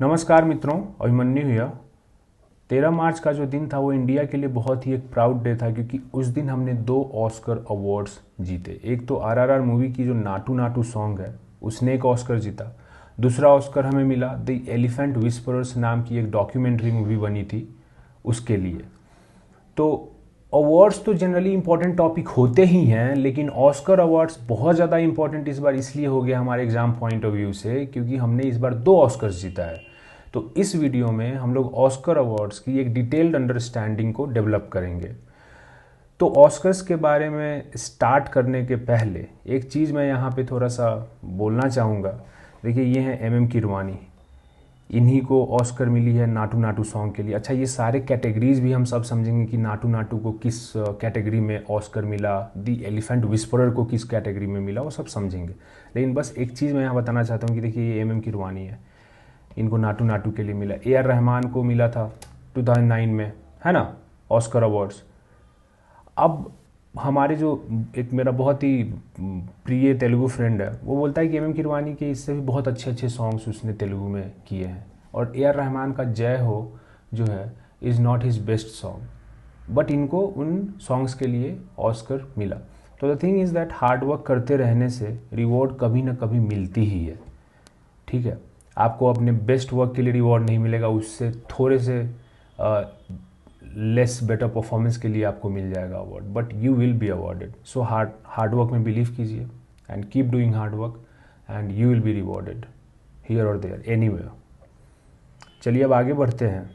नमस्कार मित्रों, अभिमन्यु हुआ। 13 मार्च का जो दिन था वो इंडिया के लिए बहुत ही एक प्राउड डे था, क्योंकि उस दिन हमने 2 ऑस्कर अवार्ड्स जीते। एक तो आरआरआर मूवी की जो नाटू नाटू सॉन्ग है उसने एक ऑस्कर जीता। दूसरा ऑस्कर हमें मिला द एलिफेंट विस्परर्स नाम की एक डॉक्यूमेंट्री मूवी बनी थी उसके लिए। तो अवार्ड्स तो जनरली इंपॉर्टेंट टॉपिक होते ही हैं, लेकिन ऑस्कर अवार्ड्स बहुत ज़्यादा इंपॉर्टेंट इस बार इसलिए हो गया हमारे एग्जाम पॉइंट ऑफ व्यू से, क्योंकि हमने इस बार 2 ऑस्कर्स जीता है। तो इस वीडियो में हम लोग ऑस्कर अवार्ड्स की एक डिटेल्ड अंडरस्टैंडिंग को डेवलप करेंगे। तो ऑस्कर्स के बारे में स्टार्ट करने के पहले एक चीज़ मैं यहाँ पे थोड़ा सा बोलना चाहूँगा। देखिए, ये हैं एम कीरवानी, इन्हीं को ऑस्कर मिली है नाटू नाटू सॉन्ग के लिए। अच्छा, ये सारे कैटेगरीज भी हम सब समझेंगे कि नाटू नाटू को किस कैटेगरी में ऑस्कर मिला, दी एलिफेंट विस्परर को किस कैटेगरी में मिला, वो सब समझेंगे। लेकिन बस एक चीज़ मैं यहाँ बताना चाहता हूँ कि देखिए, ये एम कीरवानी है, इनको नाटू नाटू के लिए मिला। ए आर रहमान को मिला था 2009 में, है ना, ऑस्कर अवार्ड्स। अब हमारे जो एक मेरा बहुत ही प्रिय तेलुगु फ्रेंड है, वो बोलता है कि एम कीरवानी के इससे भी बहुत अच्छे अच्छे सॉन्ग्स उसने तेलुगु में किए हैं, और ए आर रहमान का जय हो जो है is not his best song, but इनको उन सॉन्ग्स के लिए ऑस्कर मिला। तो the thing is that hard work करते रहने से रिवॉर्ड कभी ना कभी मिलती ही है। ठीक है, आपको अपने बेस्ट वर्क के लिए रिवॉर्ड नहीं मिलेगा, उससे थोड़े से लेस बेटर परफॉर्मेंस के लिए आपको मिल जाएगा award, but you will be awarded. So hard work में बिलीव कीजिए and keep doing hard work and you will be rewarded here और देयर एनीवेयर। चलिए अब आगे बढ़ते हैं।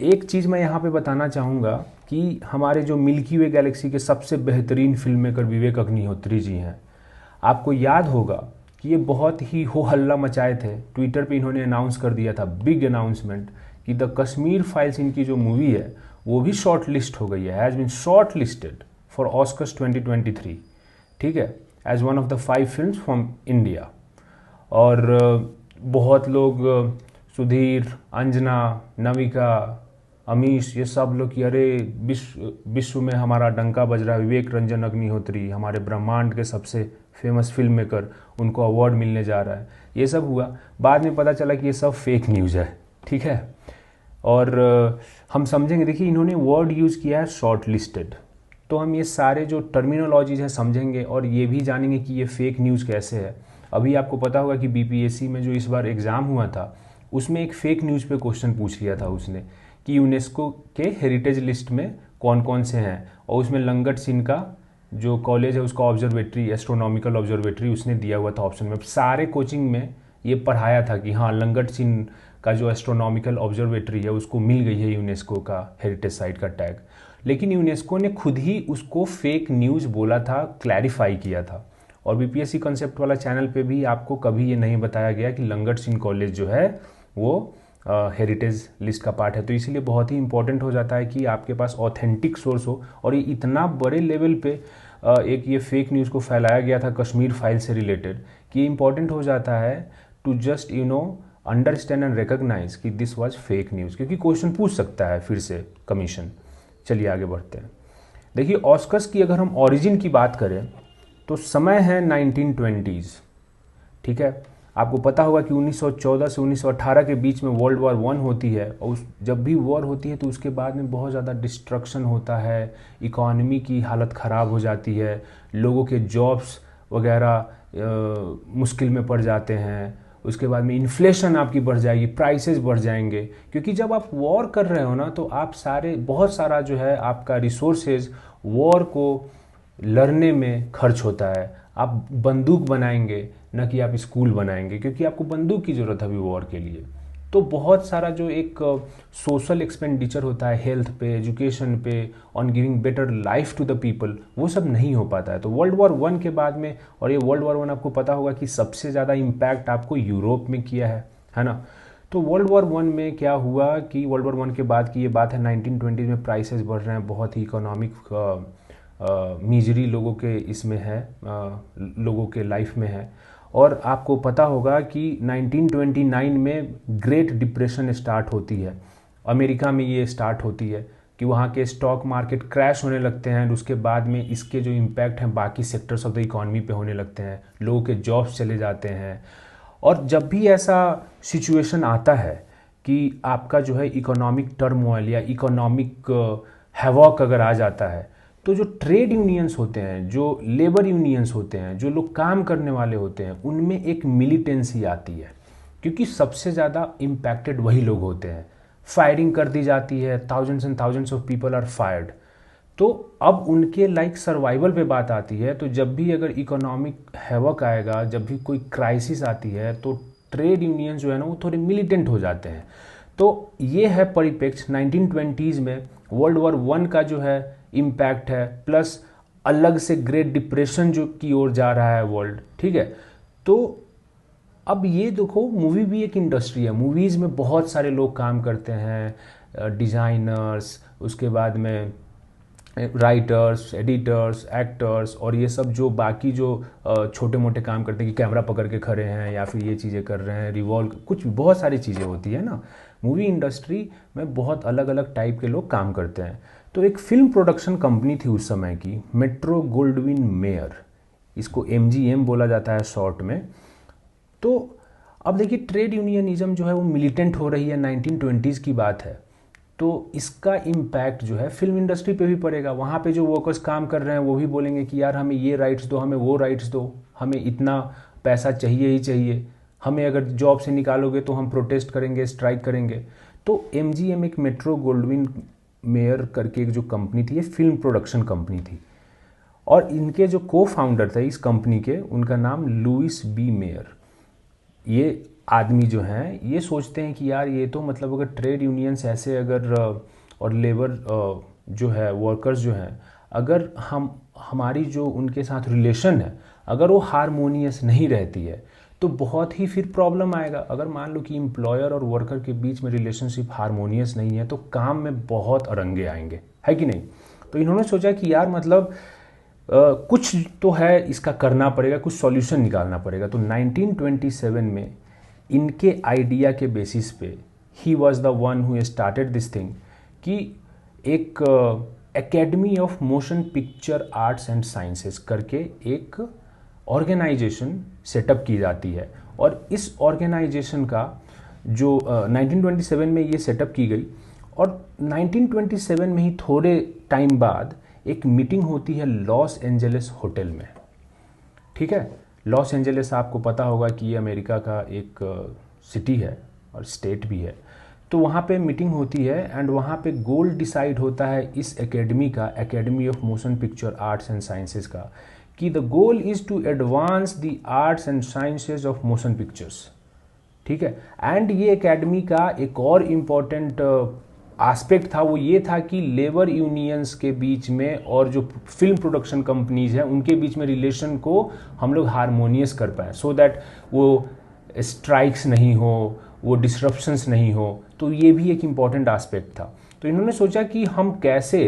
एक चीज़ मैं यहाँ पे बताना चाहूँगा कि हमारे जो मिल्की वे गैलेक्सी के सबसे बेहतरीन फिल्म मेकर विवेक अग्निहोत्री जी हैं। आपको याद होगा कि ये बहुत ही हो हल्ला मचाए थे, ट्विटर पे इन्होंने अनाउंस कर दिया था, बिग अनाउंसमेंट, कि द कश्मीर फाइल्स इनकी जो मूवी है वो भी शॉर्ट लिस्ट हो गई है, has been short listed for Oscars 2023। ठीक है, as one of the 5 films from India. और बहुत लोग, सुधीर, अंजना, नविका, अमीश, ये सब लोग कि अरे विश्व में हमारा डंका बज रहा है, विवेक रंजन अग्निहोत्री हमारे ब्रह्मांड के सबसे फेमस फिल्म मेकर, उनको अवार्ड मिलने जा रहा है। ये सब हुआ, बाद में पता चला कि ये सब फेक न्यूज़ है। ठीक है, और हम समझेंगे। देखिए, इन्होंने वर्ड यूज़ किया है शॉर्ट लिस्टेड, तो हम ये सारे जो टर्मिनोलॉजीज हैं समझेंगे और ये भी जानेंगे कि ये फेक न्यूज़ कैसे है। अभी आपको पता होगा कि बीपीएससी में जो इस बार एग्ज़ाम हुआ था उसमें एक फ़ेक न्यूज़ पे क्वेश्चन पूछ लिया था उसने, कि यूनेस्को के हेरिटेज लिस्ट में कौन कौन से हैं, और उसमें लंगट सिंह का जो कॉलेज है उसका ऑब्जर्वेटरी, एस्ट्रोनॉमिकल ऑब्जर्वेटरी उसने दिया हुआ था ऑप्शन में। सारे कोचिंग में ये पढ़ाया था कि हाँ, लंगट सिंह का जो एस्ट्रोनॉमिकल ऑब्जर्वेटरी है उसको मिल गई है यूनेस्को का हेरिटेज साइट का टैग। लेकिन यूनेस्को ने खुद ही उसको फेक न्यूज़ बोला था, क्लैरिफाई किया था। और बीपीएससी कॉन्सेप्ट वाला चैनल पे भी आपको कभी ये नहीं बताया गया कि लंगट सिंह कॉलेज जो है वो हेरिटेज लिस्ट का पार्ट है। तो इसीलिए बहुत ही इंपॉर्टेंट हो जाता है कि आपके पास ऑथेंटिक सोर्स हो। और ये इतना बड़े लेवल पे एक ये फेक न्यूज़ को फैलाया गया था कश्मीर फाइल से रिलेटेड, कि इंपॉर्टेंट हो जाता है to just understand and recognise कि दिस वाज फेक न्यूज़, क्योंकि क्वेश्चन पूछ सकता है फिर से कमीशन। चलिए आगे बढ़ते हैं। देखिए, ऑस्कर्स की अगर हम ओरिजिन की बात करें तो समय है 1920s। ठीक है, आपको पता होगा कि 1914 से 1918 के बीच में वर्ल्ड वॉर 1 होती है, और जब भी वॉर होती है तो उसके बाद में बहुत ज़्यादा डिस्ट्रक्शन होता है, इकॉनमी की हालत ख़राब हो जाती है, लोगों के जॉब्स वगैरह मुश्किल में पड़ जाते हैं। उसके बाद में इन्फ्लेशन आपकी बढ़ जाएगी, प्राइसेस बढ़ जाएंगे, क्योंकि जब आप वॉर कर रहे हो ना तो आप बहुत सारा जो है आपका रिसोर्सेज वॉर को लड़ने में खर्च होता है। आप बंदूक बनाएंगे न कि आप स्कूल बनाएंगे, क्योंकि आपको बंदूक की ज़रूरत है अभी वॉर के लिए। तो बहुत सारा जो एक सोशल एक्सपेंडिचर होता है हेल्थ पे, एजुकेशन पे, on giving better life to the people, वो सब नहीं हो पाता है। तो वर्ल्ड वॉर 1 के बाद में, और ये वर्ल्ड वॉर 1 आपको पता होगा कि सबसे ज़्यादा इम्पैक्ट आपको यूरोप में किया है ना। तो वर्ल्ड वॉर 1 में क्या हुआ कि वर्ल्ड वॉर 1 के बाद की ये बात है, 1920 में प्राइसेस बढ़ रहे हैं, बहुत ही इकोनॉमिक मीजरी लोगों के इसमें है, लोगों के लाइफ में है। और आपको पता होगा कि 1929 में ग्रेट डिप्रेशन स्टार्ट होती है, अमेरिका में ये स्टार्ट होती है कि वहाँ के स्टॉक मार्केट क्रैश होने लगते हैं। उसके बाद में इसके जो इम्पैक्ट हैं बाकी सेक्टर्स ऑफ द इकॉनमी पे होने लगते हैं, लोगों के जॉब्स चले जाते हैं। और जब भी ऐसा सिचुएशन आता है कि आपका जो है इकोनॉमिक टर्मोइल या इकोनॉमिक हैवॉक अगर आ जाता है, तो जो ट्रेड यूनियंस होते हैं, जो लेबर यूनियंस होते हैं, जो लोग काम करने वाले होते हैं, उनमें एक मिलिटेंसी आती है, क्योंकि सबसे ज़्यादा इम्पैक्टेड वही लोग होते हैं। फायरिंग कर दी जाती है, thousands and thousands of people are fired. तो अब उनके लाइक सर्वाइवल पे बात आती है, तो जब भी अगर इकोनॉमिक हैवक आएगा, जब भी कोई क्राइसिस आती है, तो ट्रेड यूनियन जो है ना वो थोड़े मिलिटेंट हो जाते हैं। तो ये है परिप्रेक्ष्य 1920s में वर्ल्ड वॉर 1 का जो है इम्पैक्ट है, प्लस अलग से ग्रेट डिप्रेशन जो की ओर जा रहा है वर्ल्ड, ठीक है। तो अब ये देखो, मूवी भी एक इंडस्ट्री है, मूवीज़ में बहुत सारे लोग काम करते हैं, डिज़ाइनर्स, उसके बाद में राइटर्स, एडिटर्स, एक्टर्स, और ये सब जो बाकी जो छोटे मोटे काम करते हैं कि कैमरा पकड़ के खड़े हैं या फिर ये चीज़ें कर रहे हैं, रिवॉल्व, कुछ बहुत सारी चीज़ें होती है ना। मूवी इंडस्ट्री में बहुत अलग अलग टाइप के लोग काम करते हैं। तो एक फिल्म प्रोडक्शन कंपनी थी उस समय की, मेट्रो गोल्डविन मेयर, इसको MGM बोला जाता है शॉर्ट में। तो अब देखिए, ट्रेड यूनियनिज्म जो है वो मिलिटेंट हो रही है, 1920s की बात है। तो इसका इम्पैक्ट जो है फिल्म इंडस्ट्री पे भी पड़ेगा। वहाँ पे जो वर्कर्स काम कर रहे हैं वो भी बोलेंगे कि यार हमें ये राइट्स दो, हमें वो राइट्स दो, हमें इतना पैसा चाहिए ही चाहिए, हमें अगर जॉब से निकालोगे तो हम प्रोटेस्ट करेंगे, स्ट्राइक करेंगे। तो MGM एक मेट्रो गोल्डविन मेयर करके एक जो कंपनी थी, ये फिल्म प्रोडक्शन कंपनी थी, और इनके जो को फाउंडर थे इस कंपनी के, उनका नाम लुइस बी मेयर। ये आदमी जो हैं ये सोचते हैं कि यार ये तो मतलब अगर ट्रेड यूनियंस ऐसे अगर और लेबर जो है, वर्कर्स जो हैं, अगर हमारी जो उनके साथ रिलेशन है अगर वो हारमोनियस नहीं रहती है तो बहुत ही फिर प्रॉब्लम आएगा। अगर मान लो कि एम्प्लॉयर और वर्कर के बीच में रिलेशनशिप हारमोनियस नहीं है तो काम में बहुत अड़ंगे आएंगे, है कि नहीं। तो इन्होंने सोचा कि यार मतलब कुछ तो है, इसका करना पड़ेगा, कुछ सॉल्यूशन निकालना पड़ेगा। तो 1927 में इनके आइडिया के बेसिस पे he was the one who started this thing कि एक academy of motion picture arts and sciences करके एक ऑर्गेनाइजेशन सेटअप की जाती है। और इस ऑर्गेनाइजेशन का जो 1927 में ये सेटअप की गई, और 1927 में ही थोड़े टाइम बाद एक मीटिंग होती है लॉस एंजलिस होटल में, ठीक है। लॉस एंजलिस आपको पता होगा कि ये अमेरिका का एक सिटी है और स्टेट भी है। तो वहाँ पे मीटिंग होती है एंड वहाँ पे गोल डिसाइड होता है इस एकेडमी का, academy of motion picture arts and sciences का, कि the goal is to advance the arts and sciences of motion pictures, ठीक है। एंड ये एकेडमी का एक और इम्पॉर्टेंट एस्पेक्ट था, वो ये था कि लेबर यूनियंस के बीच में और जो फिल्म प्रोडक्शन कंपनीज हैं उनके बीच में रिलेशन को हम लोग हारमोनियस कर पाएँ, सो दैट वो स्ट्राइक्स नहीं हो, वो डिसरप्शंस नहीं हो। तो ये भी एक इम्पॉर्टेंट एस्पेक्ट था। तो इन्होंने सोचा कि हम कैसे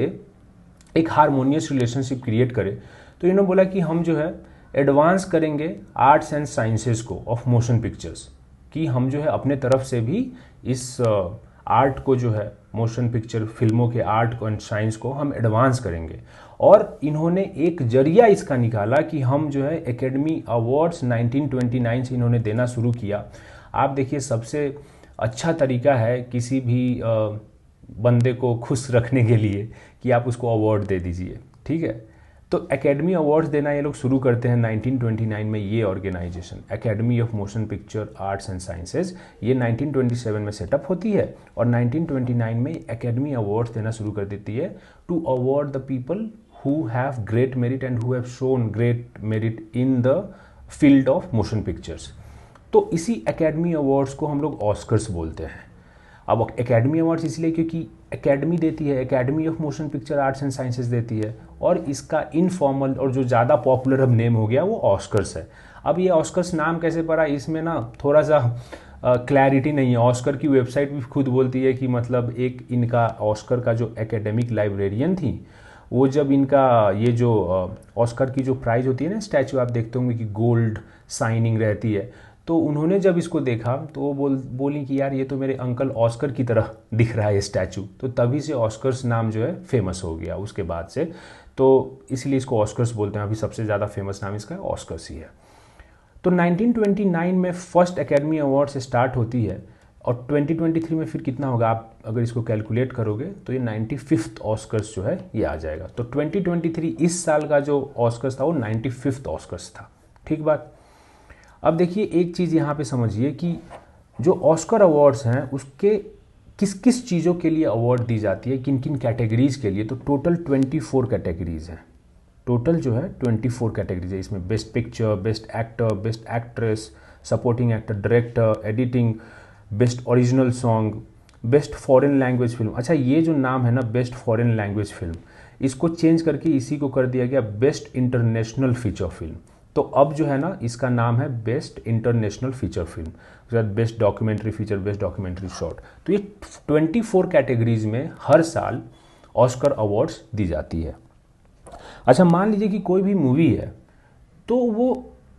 एक हारमोनियस रिलेशनशिप क्रिएट करें। तो इन्होंने बोला कि हम जो है एडवांस करेंगे आर्ट्स एंड साइंसेस को ऑफ मोशन पिक्चर्स, कि हम जो है अपने तरफ से भी इस आर्ट को जो है मोशन पिक्चर फिल्मों के आर्ट एंड साइंस को हम एडवांस करेंगे। और इन्होंने एक जरिया इसका निकाला कि हम जो है एकेडमी अवार्ड्स 1929 से इन्होंने देना शुरू किया। आप देखिए, सबसे अच्छा तरीका है किसी भी बंदे को खुश रखने के लिए कि आप उसको अवार्ड दे दीजिए, ठीक है। तो एकेडमी अवार्ड्स देना ये लोग शुरू करते हैं 1929 में। ये organisation academy of motion picture arts and sciences ये 1927 में सेटअप होती है और 1929 में एकेडमी अवार्ड्स देना शुरू कर देती है to award the people who have great merit and who have shown great merit in the field of motion pictures. तो इसी एकेडमी अवार्ड्स को हम लोग ऑस्कर्स बोलते हैं। अब एकेडमी अवार्ड्स इसलिए क्योंकि एकेडमी देती है, academy of motion picture arts and sciences देती है, और इसका इनफॉर्मल और जो ज़्यादा पॉपुलर अब नेम हो गया वो ऑस्कर्स है। अब ये ऑस्कर्स नाम कैसे पड़ा, इसमें ना थोड़ा सा क्लैरिटी नहीं है। ऑस्कर की वेबसाइट भी खुद बोलती है कि मतलब एक इनका ऑस्कर का जो एकेडमिक लाइब्रेरियन थी, वो जब इनका ये जो ऑस्कर की जो प्राइज़ होती है ना, स्टैचू आप देखते होंगे कि गोल्ड साइनिंग रहती है, तो उन्होंने जब इसको देखा तो वो बोली कि यार ये तो मेरे अंकल ऑस्कर की तरह दिख रहा है ये स्टैचू। तो तभी से ऑस्कर्स नाम जो है फेमस हो गया उसके बाद से, तो इसलिए इसको ऑस्कर्स बोलते हैं। अभी सबसे ज़्यादा फेमस नाम इसका ऑस्कर्स ही है। तो तो 1929 में फर्स्ट एकेडमी अवार्ड से स्टार्ट होती है और 2023 में फिर कितना होगा, आप अगर इसको कैलकुलेट करोगे तो ये 95th ऑस्कर्स जो है ये आ जाएगा। तो 2023 इस साल का जो ऑस्कर्स था वो 95th ऑस्कर्स था। ठीक बात। अब देखिए एक चीज़ यहाँ पे समझिए कि जो ऑस्कर अवार्ड्स हैं उसके किस किस चीज़ों के लिए अवार्ड दी जाती है, किन किन कैटेगरीज़ के लिए। तो टोटल 24 कैटेगरीज़ हैं। टोटल जो है 24 कैटेगरीज है। इसमें best picture, best actor, best actress, supporting actor, director, editing, best original song, best foreign language film. अच्छा ये जो नाम है ना बेस्ट फॉरेन लैंग्वेज फिल्म, इसको चेंज करके इसी को कर दिया गया बेस्ट इंटरनेशनल फीचर फिल्म। तो अब जो है ना इसका नाम है बेस्ट इंटरनेशनल फीचर फिल्म। उसके बाद best documentary feature, best documentary short. तो ये 24 कैटेगरीज में हर साल ऑस्कर अवार्ड्स दी जाती है। अच्छा मान लीजिए कि कोई भी मूवी है तो वो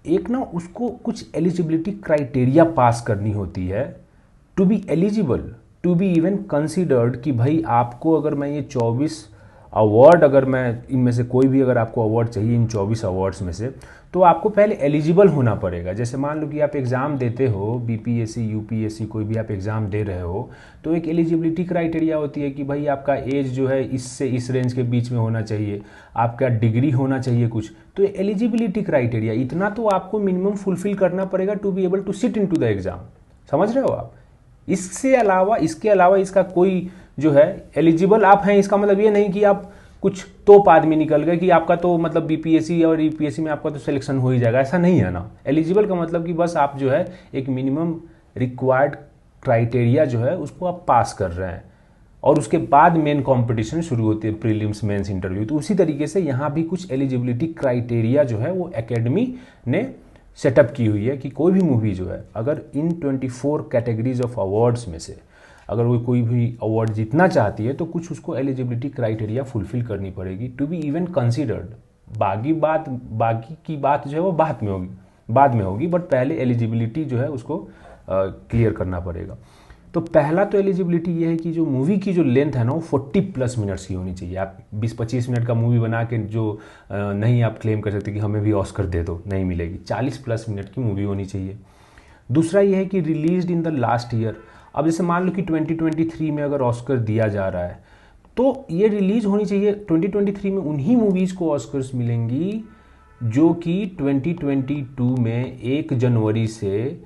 एक ना उसको कुछ एलिजिबिलिटी क्राइटेरिया पास करनी होती है to be eligible, to be even considered, कि भाई आपको अगर मैं ये 24 अवार्ड, अगर मैं इनमें से कोई भी अगर आपको अवार्ड चाहिए इन 24 अवार्ड्स में से, तो आपको पहले एलिजिबल होना पड़ेगा। जैसे मान लो कि आप एग्ज़ाम देते हो, बीपीएससी, यूपीएससी, कोई भी आप एग्ज़ाम दे रहे हो, तो एक एलिजिबिलिटी क्राइटेरिया होती है कि भाई आपका एज जो है इससे इस रेंज के बीच में होना चाहिए, आपका डिग्री होना चाहिए कुछ। तो एलिजिबिलिटी क्राइटेरिया इतना तो आपको मिनिमम फुलफिल करना पड़ेगा to be able to sit in to the exam. समझ रहे हो आप। इसके अलावा इसका कोई जो है एलिजिबल आप हैं, इसका मतलब ये नहीं कि आप कुछ तोप आदमी निकल गए कि आपका तो मतलब बीपीएससी और यूपीएससी में आपका तो सिलेक्शन हो ही जाएगा, ऐसा नहीं है ना। एलिजिबल का मतलब कि बस आप जो है एक मिनिमम रिक्वायर्ड क्राइटेरिया जो है उसको आप पास कर रहे हैं और उसके बाद मेन कंपटीशन शुरू होती है, प्रीलिम्स, मेंस, इंटरव्यू। तो उसी तरीके से यहाँ भी कुछ एलिजिबिलिटी क्राइटेरिया जो है वो एकेडमी ने सेटअप की हुई है कि कोई भी मूवी जो है अगर इन 24 कैटेगरीज ऑफ अवार्ड्स में से अगर वो कोई भी अवार्ड जीतना चाहती है तो कुछ उसको एलिजिबिलिटी क्राइटेरिया फुलफिल करनी पड़ेगी टू बी इवन कंसिडर्ड। बाकी की बात जो है वो बाद में होगी, बट पहले एलिजिबिलिटी जो है उसको क्लियर करना पड़ेगा। तो पहला तो एलिजिबिलिटी ये है कि जो मूवी की जो लेंथ है ना वो 40+ मिनट्स की होनी चाहिए। आप 20-25 मिनट का मूवी बना के जो नहीं आप क्लेम कर सकते कि हमें भी ऑस्कर दे दो, नहीं मिलेगी। 40+ मिनट की मूवी होनी चाहिए। दूसरा ये है कि released in the last year. अब जैसे मान लो कि 2023 में अगर ऑस्कर दिया जा रहा है तो ये रिलीज होनी चाहिए 2023 में। उन्हीं मूवीज़ को ऑस्कर्स मिलेंगी जो कि 2022 में 1 जनवरी से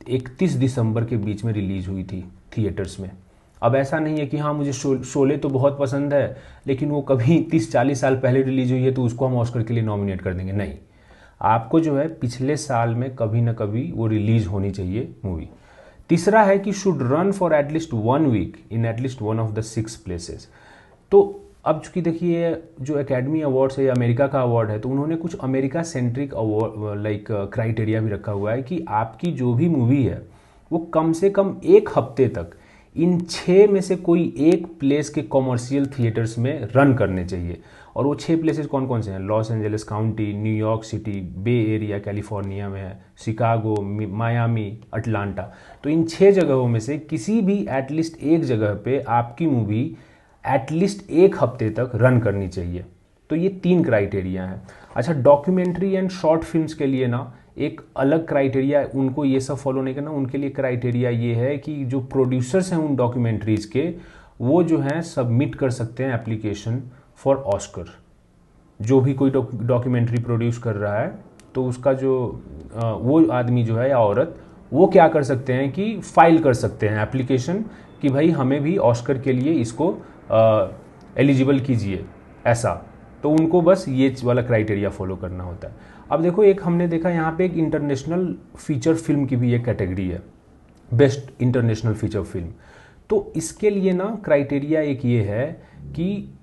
31 दिसंबर के बीच में रिलीज हुई थी थिएटर्स में। अब ऐसा नहीं है कि हाँ मुझे शोले तो बहुत पसंद है लेकिन वो कभी 30-40 साल पहले रिलीज हुई है तो उसको हम ऑस्कर के लिए नॉमिनेट कर देंगे, नहीं। आपको जो है पिछले साल में कभी ना कभी वो रिलीज होनी चाहिए मूवी। तीसरा है कि should run for at least 1 week in at least 1 of the 6 places. तो अब चूंकि देखिए जो एकेडमी अवार्ड्स है, अमेरिका का अवार्ड है, तो उन्होंने कुछ अमेरिका सेंट्रिक अवार्ड क्राइटेरिया भी रखा हुआ है कि आपकी जो भी मूवी है वो कम से कम 1 हफ्ते तक इन 6 में से कोई एक प्लेस के कॉमर्शियल थिएटर्स में रन करने चाहिए। और वो 6 प्लेसेस कौन कौन से हैं? Los Angeles County, New York City, Bay Area California में है, शिकागो, मायामी, अटलांटा। तो इन 6 जगहों में से किसी भी एटलीस्ट एक जगह पे आपकी मूवी एटलीस्ट 1 हफ्ते तक रन करनी चाहिए। तो ये 3 क्राइटेरिया हैं। अच्छा डॉक्यूमेंट्री एंड शॉर्ट फिल्म्स के लिए ना एक अलग क्राइटेरिया, उनको ये सब फॉलो नहीं करना। उनके लिए क्राइटेरिया ये है कि जो प्रोड्यूसर्स हैं उन डॉक्यूमेंट्रीज़ के, वो जो हैं सबमिट कर सकते हैं एप्लीकेशन फॉर ऑस्कर। जो भी कोई डॉक्यूमेंट्री प्रोड्यूस कर रहा है तो उसका जो वो आदमी जो है या औरत, वो क्या कर सकते हैं कि फाइल कर सकते हैं एप्लीकेशन कि भाई हमें भी ऑस्कर के लिए इसको एलिजिबल कीजिए, ऐसा। तो उनको बस ये वाला क्राइटेरिया फॉलो करना होता है। अब देखो एक हमने देखा यहाँ पे एक इंटरनेशनल फीचर फिल्म की भी एक कैटेगरी है, बेस्ट इंटरनेशनल फीचर फिल्म। तो इसके लिए ना क्राइटेरिया एक ये है कि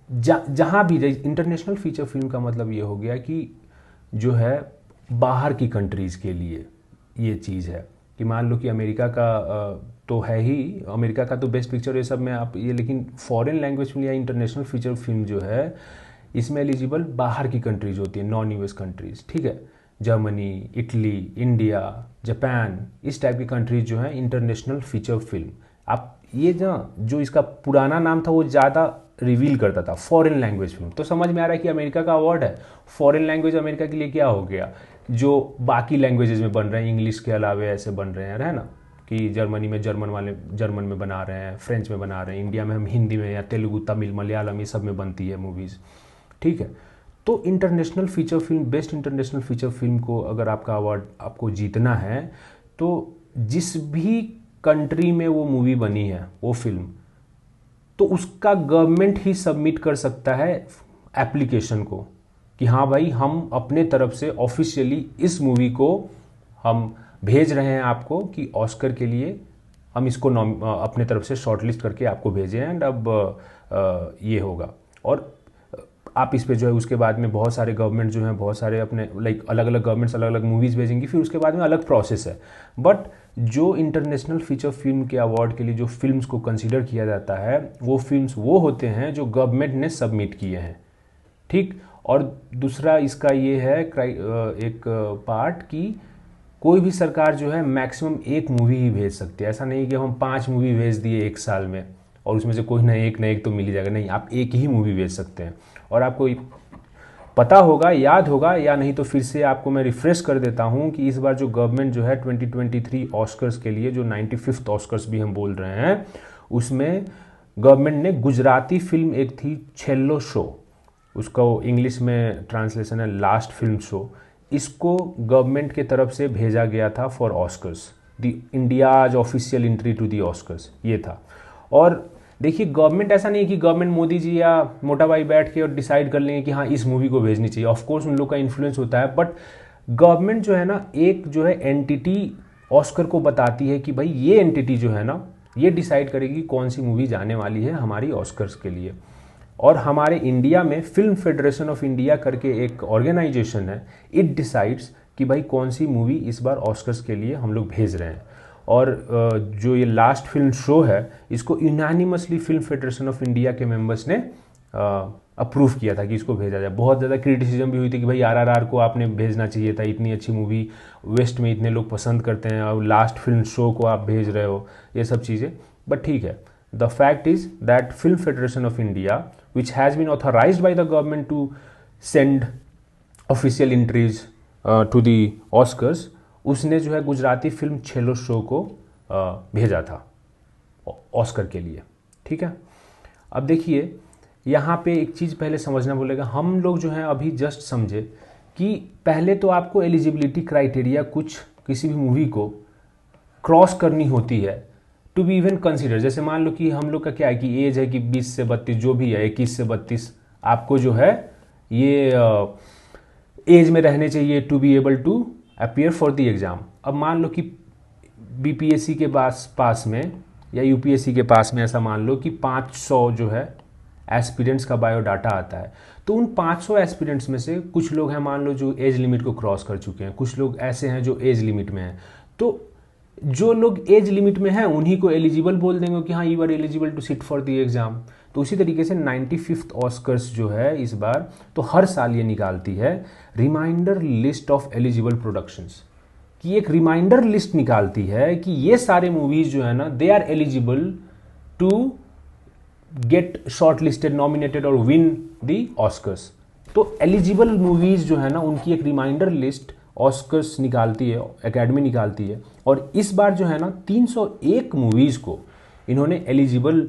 जहाँ भी इंटरनेशनल फीचर फिल्म का मतलब ये हो गया कि जो है बाहर की कंट्रीज़ के लिए ये चीज़ है कि मान लो कि अमेरिका का तो है ही, अमेरिका का तो बेस्ट पिक्चर ये सब में आप ये, लेकिन फॉरेन लैंग्वेज फिल्म या इंटरनेशनल फीचर फिल्म जो है इसमें एलिजिबल बाहर की कंट्रीज होती है, नॉन यूएस कंट्रीज, ठीक है। जर्मनी, इटली, इंडिया, जापान, इस टाइप की कंट्रीज जो है इंटरनेशनल फीचर फिल्म। आप ये जो इसका पुराना नाम था वो ज़्यादा रिवील करता था फॉरेन लैंग्वेज फिल्म। तो समझ में आ रहा है कि अमेरिका का अवार्ड है, फॉरेन लैंग्वेज अमेरिका के लिए क्या हो गया, जो बाकी लैंग्वेजेस में बन रहे हैं, इंग्लिश के अलावे ऐसे बन रहे हैं, है ना, कि जर्मनी में जर्मन में बना रहे हैं, फ्रेंच में बना रहे हैं, इंडिया में हम हिंदी में या तेलुगु, तमिल, मलयालम, ये सब में बनती है मूवीज़, ठीक है। तो international feature film, best international feature film को अगर आपका अवार्ड आपको जीतना है, तो जिस भी कंट्री में वो मूवी बनी है, वो फिल्म, तो उसका गवर्नमेंट ही सबमिट कर सकता है एप्लीकेशन को कि हाँ भाई, हम अपने तरफ से ऑफिशियली इस मूवी को हम भेज रहे हैं आपको कि ऑस्कर के लिए हम इसको अपने तरफ से शॉर्टलिस्ट करके आपको भेजें, एंड अब ये होगा। और आप इस पे जो है उसके बाद में बहुत सारे गवर्नमेंट जो हैं, बहुत सारे अपने लाइक अलग अलग गवर्नमेंट्स अलग अलग मूवीज़ भेजेंगी, फिर उसके बाद में अलग प्रोसेस है। बट जो इंटरनेशनल फीचर फिल्म के अवार्ड के लिए जो फिल्म्स को कंसीडर किया जाता है, वो फिल्म्स वो होते हैं जो गवर्नमेंट ने सबमिट किए हैं, ठीक। और दूसरा इसका ये है एक पार्ट कि कोई भी सरकार जो है मैक्सिमम एक मूवी ही भेज सकती है। ऐसा नहीं कि हम 5 मूवी भेज दिए एक साल में और उसमें से कोई ना एक तो मिल ही जाएगा, नहीं, आप एक ही मूवी भेज सकते हैं। और आपको पता होगा, याद होगा, या नहीं तो फिर से आपको मैं रिफ्रेश कर देता हूं कि इस बार जो गवर्नमेंट जो है 2023 ऑस्कर्स के लिए, जो 95th ऑस्कर्स भी हम बोल रहे हैं, उसमें गवर्नमेंट ने गुजराती फिल्म एक थी छेल्लो शो, उसका इंग्लिश में ट्रांसलेशन है लास्ट फिल्म शो, इसको गवर्नमेंट के तरफ से भेजा गया था for Oscars, the India's official entry to the Oscars, ये था। और देखिए, गवर्नमेंट ऐसा नहीं है कि गवर्नमेंट मोदी जी या मोटा भाई बैठ के और डिसाइड कर लेंगे कि हाँ इस मूवी को भेजनी चाहिए। ऑफ कोर्स उन लोग का इन्फ्लुएंस होता है, बट गवर्नमेंट जो है ना, एक जो है एंटिटी ऑस्कर को बताती है कि भाई ये एंटिटी जो है ना, ये डिसाइड करेगी कौन सी मूवी जाने वाली है हमारी ऑस्कर्स के लिए। और हमारे इंडिया में फिल्म फेडरेशन ऑफ इंडिया करके एक ऑर्गेनाइजेशन है, इट डिसाइड्स कि भाई कौन सी मूवी इस बार ऑस्कर्स के लिए हम लोग भेज रहे हैं। और जो ये लास्ट फिल्म शो है, इसको unanimously film federation of India के मेंबर्स ने अप्रूव किया था कि इसको भेजा जाए। बहुत ज़्यादा क्रिटिसिज्म भी हुई थी कि भाई आरआरआर को आपने भेजना चाहिए था, इतनी अच्छी मूवी वेस्ट में इतने लोग पसंद करते हैं, और लास्ट फिल्म शो को आप भेज रहे हो, ये सब चीज़ें। बट ठीक है, the fact is that film federation of India which has been authorized by the government to send official entries to the Oscars, उसने जो है गुजराती फिल्म छेल्लो शो को भेजा था ऑस्कर के लिए, ठीक है। अब देखिए, यहाँ पे एक चीज़ पहले समझना बोलेगा, हम लोग जो हैं अभी जस्ट समझे कि पहले तो आपको एलिजिबिलिटी क्राइटेरिया कुछ किसी भी मूवी को क्रॉस करनी होती है टू बी इवन कंसिडर। जैसे मान लो कि हम लोग का क्या है कि एज है कि 20 से 32 जो भी है, 21 से 32 आपको जो है ये एज में रहने चाहिए to be able to appear for the exam. अब मान लो कि बीपीएससी के पास में या यूपीएससी के पास में ऐसा मान लो कि 500 जो है एस्पिरेंट्स का बायोडाटा आता है, तो उन 500 एस्पिरेंट्स में से कुछ लोग हैं मान लो जो एज लिमिट को क्रॉस कर चुके हैं, कुछ लोग ऐसे हैं जो एज लिमिट में हैं। तो जो लोग एज लिमिट में हैं उन्हीं को एलिजिबल बोल देंगे कि हाँ you are eligible to sit for the exam. तो उसी तरीके से 95th ऑस्कर्स जो है इस बार, तो हर साल ये निकालती है reminder list of eligible productions, कि एक रिमाइंडर लिस्ट निकालती है कि ये सारे मूवीज जो है ना, they are eligible to get short listed, nominated और विन द ऑस्कर्स। तो एलिजिबल मूवीज जो है ना, उनकी एक रिमाइंडर लिस्ट ऑस्कर्स निकालती है, एकेडमी निकालती है। और इस बार जो है ना 301 मूवीज़ को इन्होंने एलिजिबल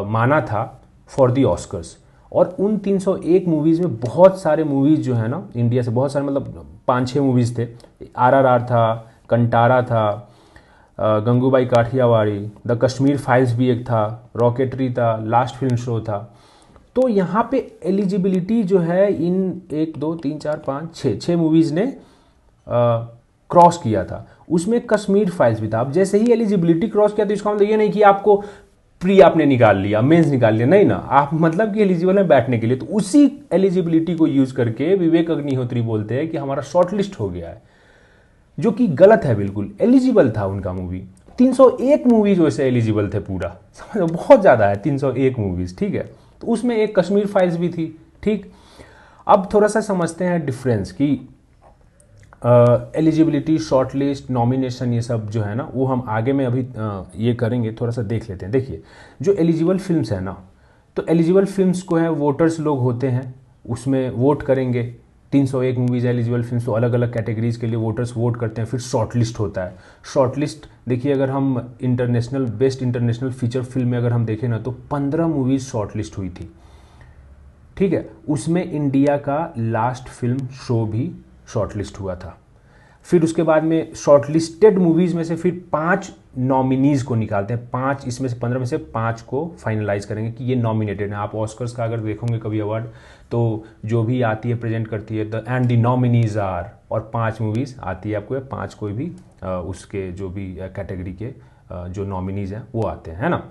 माना था फॉर दी ऑस्कर्स। और उन 301 मूवीज़ में बहुत सारे मूवीज़ जो है ना इंडिया से, बहुत सारे मतलब 5-6 मूवीज़ थे। आरआरआर था, कंटारा था, गंगूबाई काठियावाड़ी, द कश्मीर फाइल्स भी एक था, रॉकेटरी था, लास्ट फिल्म शो था। तो यहाँ पे एलिजिबिलिटी जो है इन 1 2 3 4 5 6 मूवीज़ ने क्रॉस किया था। उसमें कश्मीर फाइल्स भी था। अब जैसे ही एलिजिबिलिटी क्रॉस किया तो इसका मतलब ये नहीं कि आपको प्री आपने निकाल लिया, मेंस निकाल लिया, नहीं ना, आप मतलब कि एलिजिबल है बैठने के लिए। तो उसी एलिजिबिलिटी को यूज करके विवेक अग्निहोत्री बोलते हैं कि हमारा शॉर्ट लिस्ट हो गया है, जो कि गलत है बिल्कुल। एलिजिबल था उनका मूवी, 301 मूवीज वैसे एलिजिबल थे पूरा, समझो बहुत ज़्यादा है 301 मूवीज, ठीक है। तो उसमें एक कश्मीर फाइल्स भी थी, ठीक। अब थोड़ा सा समझते हैं डिफरेंस कि एलिजिबिलिटी, शॉर्ट लिस्ट, नॉमिनेशन, ये सब जो है ना वो हम आगे में अभी ये करेंगे, थोड़ा सा देख लेते हैं। देखिए जो एलिजिबल फिल्म्स है ना, तो एलिजिबल फिल्म्स को है वोटर्स लोग होते हैं, उसमें वोट करेंगे। 301 मूवीज़ एलिजिबल फिल्म्स, तो अलग अलग कैटेगरीज के लिए वोटर्स वोट करते हैं। फिर शॉर्ट लिस्ट होता है। शॉर्ट लिस्ट देखिए, अगर हम international best international feature film में अगर हम देखें ना, तो 15 मूवीज़ शॉर्ट लिस्ट हुई थी, ठीक है। उसमें इंडिया का लास्ट फिल्म शो भी शॉर्ट लिस्ट हुआ था। फिर उसके बाद में शॉर्ट लिस्टेड मूवीज़ में से फिर 5 नॉमिनीज़ को निकालते हैं। 5 इसमें से 15 में से 5 को फाइनलाइज करेंगे कि ये नॉमिनेटेड है। आप ऑस्कर्स का अगर देखोगे कभी अवार्ड, तो जो भी आती है प्रेजेंट करती है the end the nominees are, और 5 मूवीज़ आती है आपको, 5 कोई भी उसके जो भी कैटेगरी के जो नॉमिनीज़ हैं वो आते हैं, है ना।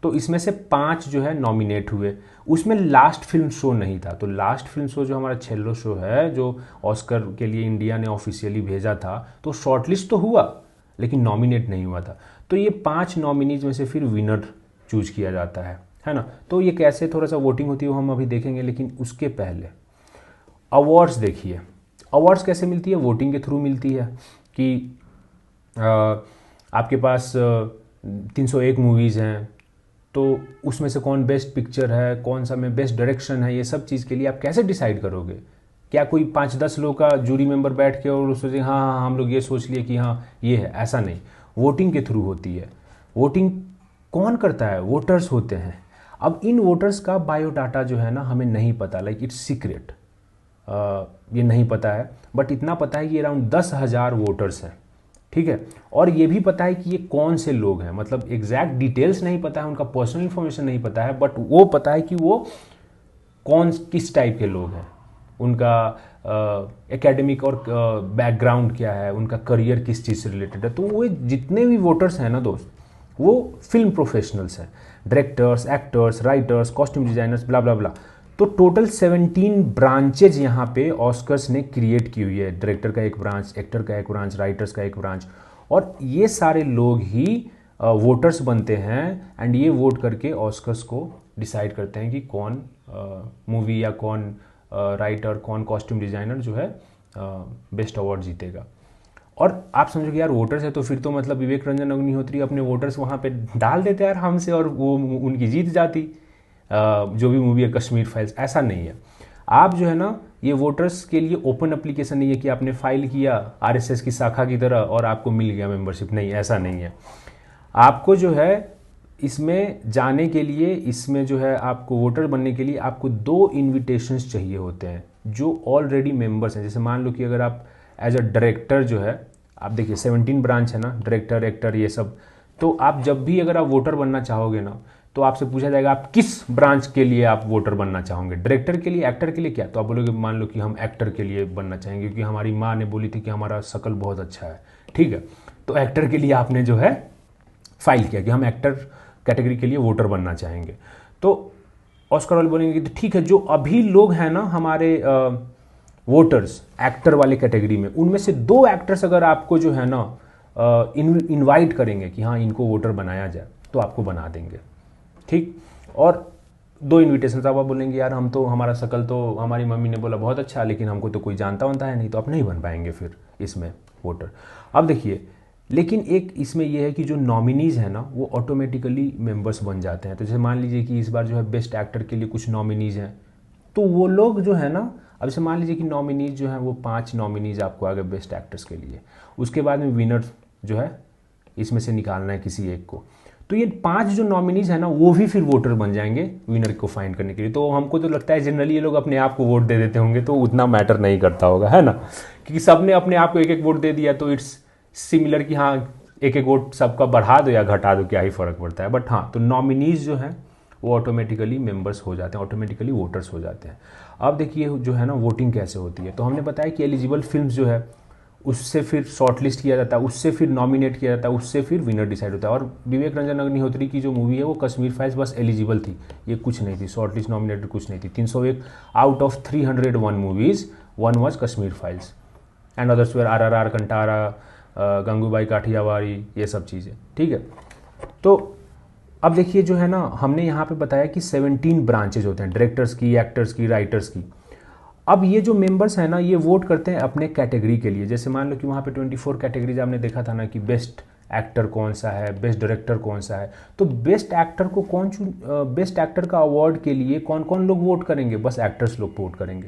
तो इसमें से 5 जो है नॉमिनेट हुए। उसमें लास्ट फिल्म शो नहीं था। तो लास्ट फिल्म शो जो हमारा छेल्लो शो है, जो ऑस्कर के लिए इंडिया ने ऑफिशियली भेजा था, तो शॉर्टलिस्ट तो हुआ लेकिन नॉमिनेट नहीं हुआ था। तो ये 5 नॉमिनीज में से फिर विनर चूज किया जाता है ना। तो ये कैसे थोड़ा सा वोटिंग होती है वो हम अभी देखेंगे, लेकिन उसके पहले अवार्ड्स देखिए। अवार्ड्स कैसे मिलती है? वोटिंग के थ्रू मिलती है कि आपके पास 301 मूवीज़ हैं, तो उसमें से कौन बेस्ट पिक्चर है, कौन सा में बेस्ट डायरेक्शन है, ये सब चीज़ के लिए आप कैसे डिसाइड करोगे? क्या कोई 5-10 लोग का जूरी मेंबर बैठ के और सोचे हाँ हाँ हम लोग ये सोच लिए कि हाँ ये है, ऐसा नहीं। वोटिंग के थ्रू होती है। वोटिंग कौन करता है? वोटर्स होते हैं। अब इन वोटर्स का बायोडाटा जो है ना हमें नहीं पता, लाइक इट्स सीक्रेट, ये नहीं पता है। बट इतना पता है कि अराउंड 10,000 वोटर्स हैं, ठीक है। और ये भी पता है कि ये कौन से लोग हैं, मतलब एग्जैक्ट डिटेल्स नहीं पता है, उनका पर्सनल इन्फॉर्मेशन नहीं पता है, बट वो पता है कि वो कौन किस टाइप के लोग हैं, उनका एकेडमिक और बैकग्राउंड क्या है, उनका करियर किस चीज़ से रिलेटेड है। तो वो जितने भी वोटर्स हैं ना दोस्त, वो फिल्म प्रोफेशनल्स हैं, directors, actors, writers, costume designers, blah blah blah. तो टोटल 17 ब्रांचेज यहाँ पे ऑस्कर्स ने क्रिएट की हुई है। डायरेक्टर का एक ब्रांच, एक्टर का एक ब्रांच, राइटर्स का एक ब्रांच, और ये सारे लोग ही वोटर्स बनते हैं। एंड ये वोट करके ऑस्कर्स को डिसाइड करते हैं कि कौन मूवी या कौन राइटर, कौन कॉस्ट्यूम डिज़ाइनर जो है बेस्ट अवार्ड जीतेगा। और आप समझो कि यार वोटर्स है तो फिर तो मतलब विवेक रंजन अग्निहोत्री अपने वोटर्स वहाँ पे डाल देते यार हमसे और वो उनकी जीत जाती, जो भी मूवी है कश्मीर फाइल्स। ऐसा नहीं है। आप जो है ना, ये वोटर्स के लिए ओपन एप्लीकेशन नहीं है कि आपने फाइल किया आरएसएस की शाखा की तरह और आपको मिल गया मेंबरशिप, नहीं, ऐसा नहीं है। आपको जो है इसमें जाने के लिए, इसमें जो है आपको वोटर बनने के लिए आपको 2 इन्विटेशंस चाहिए होते हैं जो ऑलरेडी मेंबर्स हैं। जैसे मान लो कि अगर आप एज अ डायरेक्टर जो है, आप देखिए 17 ब्रांच है ना, डायरेक्टर, एक्टर, ये सब। तो आप जब भी अगर आप वोटर बनना चाहोगे ना, तो आपसे पूछा जाएगा आप किस ब्रांच के लिए आप वोटर बनना चाहोगे, डायरेक्टर के लिए, एक्टर के लिए, क्या? तो आप बोलोगे मान लो कि हम एक्टर के लिए बनना चाहेंगे क्योंकि हमारी माँ ने बोली थी कि हमारा शक्ल बहुत अच्छा है, ठीक है। तो एक्टर के लिए आपने जो है फाइल किया कि हम एक्टर कैटेगरी के लिए वोटर बनना चाहेंगे। तो ऑस्कर वाले बोलेंगे कि ठीक है, जो अभी लोग हैं ना हमारे वोटर्स एक्टर वाले कैटेगरी में, उनमें से 2 एक्टर्स अगर आपको जो है ना इनवाइट करेंगे कि हाँ इनको वोटर बनाया जाए, तो आपको बना देंगे, ठीक। और 2 इन्विटेशन आप बोलेंगे यार हम तो, हमारा शक्ल तो हमारी मम्मी ने बोला बहुत अच्छा, लेकिन हमको तो कोई जानता वानता है नहीं, तो आप नहीं बन पाएंगे फिर इसमें वोटर। अब देखिए, लेकिन एक इसमें यह है कि जो नॉमिनीज़ हैं ना वो ऑटोमेटिकली मेंबर्स बन जाते हैं। तो जैसे मान लीजिए कि इस बार जो है बेस्ट एक्टर के लिए कुछ नॉमिनीज़ हैं, तो वो लोग जो है ना, अब जैसे मान लीजिए कि नॉमिनीज़ जो हैं वो 5 नॉमिनीज़ आपको आ गए बेस्ट एक्टर्स के लिए, उसके बाद में विनर जो है इसमें से निकालना है किसी एक को। तो ये 5 जो नॉमिनीज़ है ना वो भी फिर वोटर बन जाएंगे विनर को फाइंड करने के लिए। तो हमको तो लगता है जनरली ये लोग अपने आप को वोट दे देते होंगे, तो उतना मैटर नहीं करता होगा, है ना, क्योंकि सबने अपने आप को एक एक वोट दे दिया, तो इट्स सिमिलर कि हाँ एक एक वोट सबका बढ़ा दो या घटा दो, क्या ही फर्क पड़ता है। बट हाँ, तो नॉमिनीज़ जो हैं वो ऑटोमेटिकली मेंबर्स हो जाते हैं, ऑटोमेटिकली वोटर्स हो जाते हैं। अब देखिए जो है ना वोटिंग कैसे होती है। तो हमने बताया कि एलिजिबल फिल्म्स जो है उससे फिर शॉर्टलिस्ट किया जाता है, उससे फिर नॉमिनेट किया जाता है, उससे फिर विनर डिसाइड होता है। और विवेक रंजन अग्निहोत्री की जो मूवी है वो कश्मीर फाइल्स बस एलिजिबल थी, ये कुछ नहीं थी, शॉर्टलिस्ट नॉमिनेटेड कुछ नहीं थी। 301 out of 301 movies 1 was Kashmir files and others were RRR, Kantara, Gangubai Kathiawadi, ये सब चीज़ें, ठीक है। तो अब देखिए जो है ना, हमने यहाँ पे बताया कि 17 ब्रांचेज होते हैं, डायरेक्टर्स की, एक्टर्स की, राइटर्स की। अब ये जो मेंबर्स हैं ना, ये वोट करते हैं अपने कैटेगरी के लिए। जैसे मान लो कि वहाँ पे 24 कैटेगरीज आपने देखा था ना, कि बेस्ट एक्टर कौन सा है, बेस्ट डायरेक्टर कौन सा है। तो बेस्ट एक्टर को बेस्ट एक्टर का अवार्ड के लिए कौन कौन लोग वोट करेंगे? बस एक्टर्स लोग वोट करेंगे,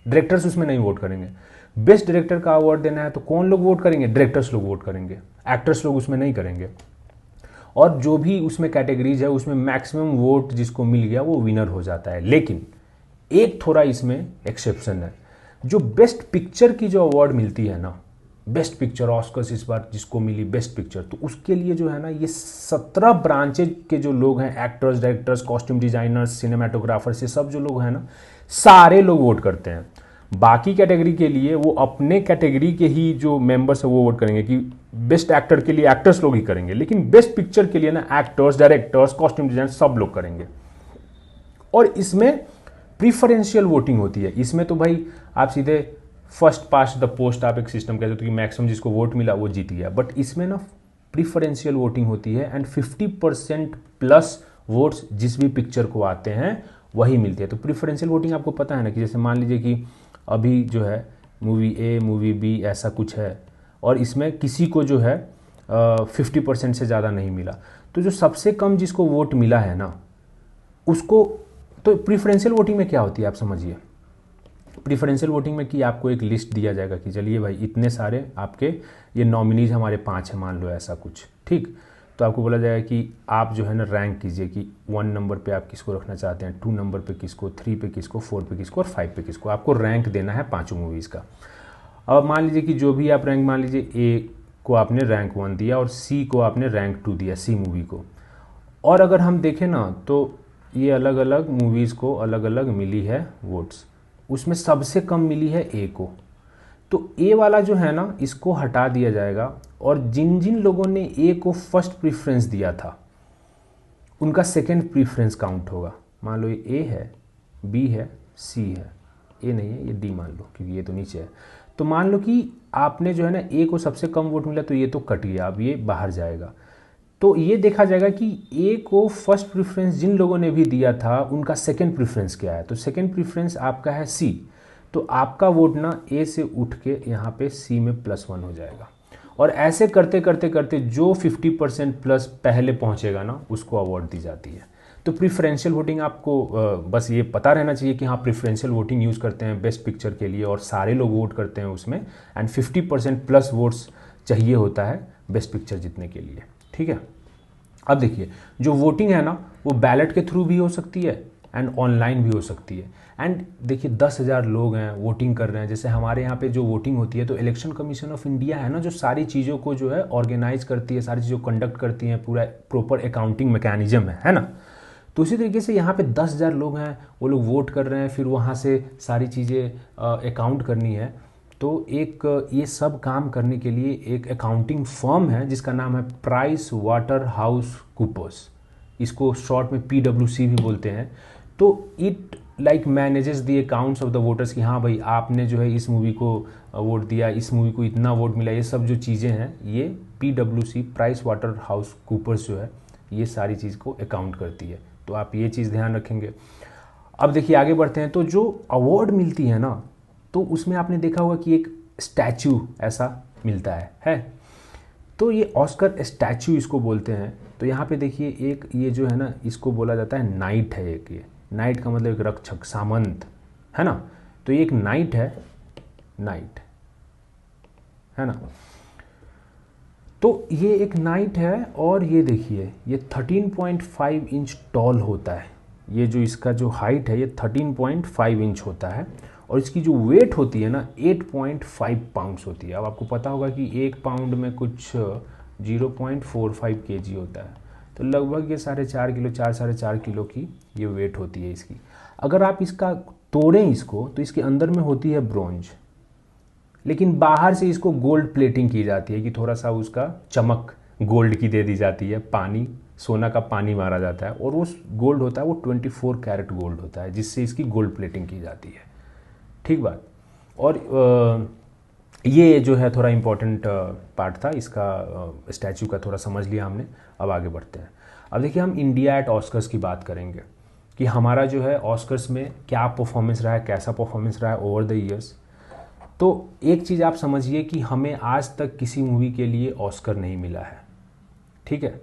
डायरेक्टर्स उसमें नहीं वोट करेंगे। बेस्ट डायरेक्टर का अवार्ड देना है तो कौन लोग वोट करेंगे? डायरेक्टर्स लोग वोट करेंगे, एक्टर्स लोग उसमें नहीं करेंगे। और जो भी उसमें कैटेगरीज है उसमें मैक्सिमम वोट जिसको मिल गया वो विनर हो जाता है। लेकिन एक थोड़ा इसमें एक्सेप्शन है, जो बेस्ट पिक्चर की जो अवार्ड मिलती है ना, बेस्ट पिक्चर ऑस्कर्स इस बार जिसको मिली बेस्ट पिक्चर, तो उसके लिए जो है ना, ये 17 ब्रांचेज के जो लोग हैं, actors, directors, costume designers, cinematographers, ये सब जो लोग हैं ना, सारे लोग वोट करते हैं। बाकी कैटेगरी के लिए वो अपने कैटेगरी के ही जो मेंबर्स है वो वोट करेंगे, कि बेस्ट एक्टर के लिए एक्टर्स लोग ही करेंगे, लेकिन बेस्ट पिक्चर के लिए ना एक्टर्स, डायरेक्टर्स, कॉस्ट्यूम डिजाइनर सब लोग करेंगे। और इसमें प्रीफरेंशियल वोटिंग होती है। इसमें तो भाई आप सीधे फर्स्ट पास्ट द पोस्ट आप एक सिस्टम कहते हो कि मैक्सिमम जिसको वोट मिला वो जीत गया, बट इसमें ना प्रीफरेंशियल वोटिंग होती है एंड 50% प्लस वोट्स जिस भी पिक्चर को आते हैं वही मिलती है। तो प्रीफरेंशियल वोटिंग आपको पता है ना, कि जैसे मान लीजिए कि अभी जो है मूवी ए, मूवी बी ऐसा कुछ है, और इसमें किसी को जो है 50% से ज़्यादा नहीं मिला, तो जो सबसे कम जिसको वोट मिला है ना उसको, तो प्रीफरेंशियल वोटिंग में क्या होती है आप समझिए। प्रीफरेंशियल वोटिंग में कि आपको एक लिस्ट दिया जाएगा कि चलिए भाई इतने सारे आपके ये नॉमिनीज हमारे 5 हैं, मान लो ऐसा कुछ, ठीक। तो आपको बोला जाएगा कि आप जो है ना रैंक कीजिए कि 1 नंबर पे आप किसको रखना चाहते हैं, 2 नंबर पे किसको, 3 पे किसको, 4 पे किसको और 5 पे किसको। आपको रैंक देना है 5 मूवीज़ का। अब मान लीजिए कि जो भी आप रैंक, मान लीजिए ए को आपने रैंक 1 दिया और सी को आपने रैंक 2 दिया, सी मूवी को। और अगर हम देखें ना तो ये अलग अलग मूवीज़ को अलग अलग मिली है वोट्स, उसमें सबसे कम मिली है ए को। तो ए वाला जो है ना इसको हटा दिया जाएगा, और जिन जिन लोगों ने ए को फर्स्ट प्रीफरेंस दिया था उनका सेकंड प्रीफरेंस काउंट होगा। मान लो ये ए है, बी है, सी है, ए नहीं है, ये डी मान लो क्योंकि ये तो नीचे है। तो मान लो कि आपने जो है ना ए को सबसे कम वोट मिला, तो ये तो कट गया, अब ये बाहर जाएगा। तो ये देखा जाएगा कि ए को फर्स्ट प्रेफरेंस जिन लोगों ने भी दिया था उनका सेकंड प्रेफरेंस क्या है। तो सेकंड प्रेफरेंस आपका है सी, तो आपका वोट ना ए से उठ के यहाँ पे सी में +1 हो जाएगा। और ऐसे करते करते करते जो 50% प्लस पहले पहुँचेगा ना उसको अवार्ड दी जाती है। तो प्रीफरेंशियल वोटिंग आपको बस ये पता रहना चाहिए कि हाँ प्रीफरेंशियल वोटिंग यूज़ करते हैं बेस्ट पिक्चर के लिए, और सारे लोग वोट करते हैं उसमें, एंड 50% प्लस वोट्स चाहिए होता है बेस्ट पिक्चर जीतने के लिए, ठीक है। अब देखिए जो वोटिंग है ना वो बैलेट के थ्रू भी हो सकती है एंड ऑनलाइन भी हो सकती है। एंड देखिए 10,000 लोग हैं वोटिंग कर रहे हैं। जैसे हमारे यहाँ पे जो वोटिंग होती है तो इलेक्शन कमीशन ऑफ इंडिया है ना, जो सारी चीज़ों को जो है ऑर्गेनाइज करती है, सारी चीज़ों को कंडक्ट करती है, पूरा प्रॉपर अकाउंटिंग मैकेनिज्म है ना। तो उसी तरीके से यहाँ पे 10,000 लोग हैं, वो लोग वोट कर रहे हैं, फिर वहाँ से सारी चीज़ें अकाउंट करनी है। तो एक ये सब काम करने के लिए एक अकाउंटिंग फर्म है जिसका नाम है प्राइस वाटर हाउस कूपर्स, इसको शॉर्ट में PwC भी बोलते हैं। तो it like manages the accounts of the voters, कि हाँ भाई आपने जो है इस मूवी को वोट दिया, इस मूवी को इतना वोट मिला, ये सब जो चीज़ें हैं ये PwC Price Waterhouse Coopers जो है ये सारी चीज़ को अकाउंट करती है। तो आप ये चीज़ ध्यान रखेंगे। अब देखिए आगे बढ़ते हैं। तो जो अवार्ड मिलती है ना तो उसमें आपने देखा होगा कि एक स्टैचू ऐसा मिलता है। तो ये ऑस्कर स्टैचू इसको बोलते हैं। तो यहाँ पे देखिए एक ये जो है ना इसको बोला जाता है नाइट है। एक ये नाइट का मतलब एक रक्षक, सामंत है ना। तो ये एक नाइट है, नाइट है ना। तो ये एक नाइट है और ये देखिए ये 13.5 इंच टॉल होता है। ये जो इसका जो हाइट है ये 13.5 इंच होता है, और इसकी जो वेट होती है ना 8.5 पाउंड्स होती है। अब आपको पता होगा कि 1 पाउंड में कुछ 0.45 kg होता है, तो लगभग ये 4.5 किलो, 4-4.5 किलो की ये वेट होती है इसकी। अगर आप इसका तोड़ें इसको तो इसके अंदर में होती है ब्रोंज, लेकिन बाहर से इसको गोल्ड प्लेटिंग की जाती है कि थोड़ा सा उसका चमक गोल्ड की दे दी जाती है, पानी, सोना का पानी मारा जाता है, और वो गोल्ड होता है वो 24 कैरेट गोल्ड होता है, जिससे इसकी गोल्ड प्लेटिंग की जाती है, ठीक बात। और ये जो है थोड़ा इम्पोर्टेंट पार्ट था इसका, स्टैचू का थोड़ा समझ लिया हमने। अब आगे बढ़ते हैं। अब देखिए हम इंडिया एट ऑस्कर्स की बात करेंगे कि हमारा जो है ऑस्कर्स में क्या परफॉर्मेंस रहा है, कैसा परफॉर्मेंस रहा है ओवर द ईयर्स। तो एक चीज़ आप समझिए कि हमें आज तक किसी मूवी के लिए ऑस्कर नहीं मिला है, ठीक है।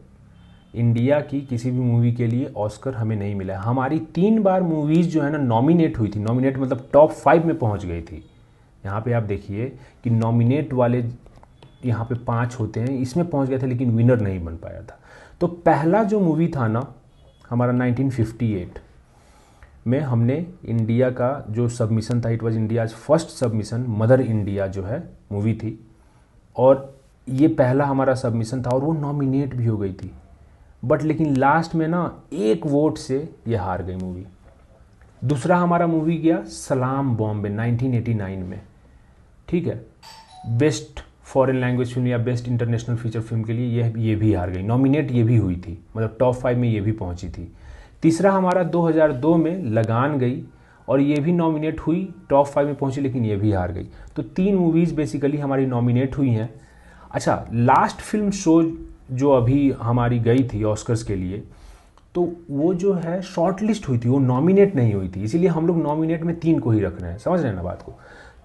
इंडिया की किसी भी मूवी के लिए ऑस्कर हमें नहीं मिला है। हमारी 3 बार मूवीज़ जो है ना नॉमिनेट हुई थी, नॉमिनेट मतलब टॉप 5 में पहुंच गई थी। यहाँ पे आप देखिए कि नॉमिनेट वाले यहाँ पे 5 होते हैं, इसमें पहुंच गए थे लेकिन विनर नहीं बन पाया था। तो पहला जो मूवी था ना हमारा 1958 में हमने इंडिया का जो सबमिशन था, it was India's first submission, mother India जो है मूवी थी, और ये पहला हमारा सबमिशन था और वो नॉमिनेट भी हो गई थी। बट लेकिन लास्ट में ना एक वोट से ये हार गई मूवी। दूसरा हमारा मूवी गया सलाम बॉम्बे 1989 में, ठीक है, बेस्ट फॉरेन लैंग्वेज फिल्म या बेस्ट इंटरनेशनल फीचर फिल्म के लिए ये भी हार गई। नॉमिनेट ये भी हुई थी, मतलब टॉप 5 में ये भी पहुंची थी। तीसरा हमारा 2002 में लगान गई और ये भी नॉमिनेट हुई, टॉप 5 में पहुंची, लेकिन ये भी हार गई। तो 3 मूवीज़ बेसिकली हमारी नॉमिनेट हुई हैं। अच्छा, लास्ट फिल्म शो जो अभी हमारी गई थी ऑस्कर्स के लिए, तो वो जो है शॉर्ट लिस्ट हुई थी, वो नॉमिनेट नहीं हुई थी, इसीलिए हम लोग नॉमिनेट में 3 को ही रख रहे हैं, समझ रहे हैं ना बात को।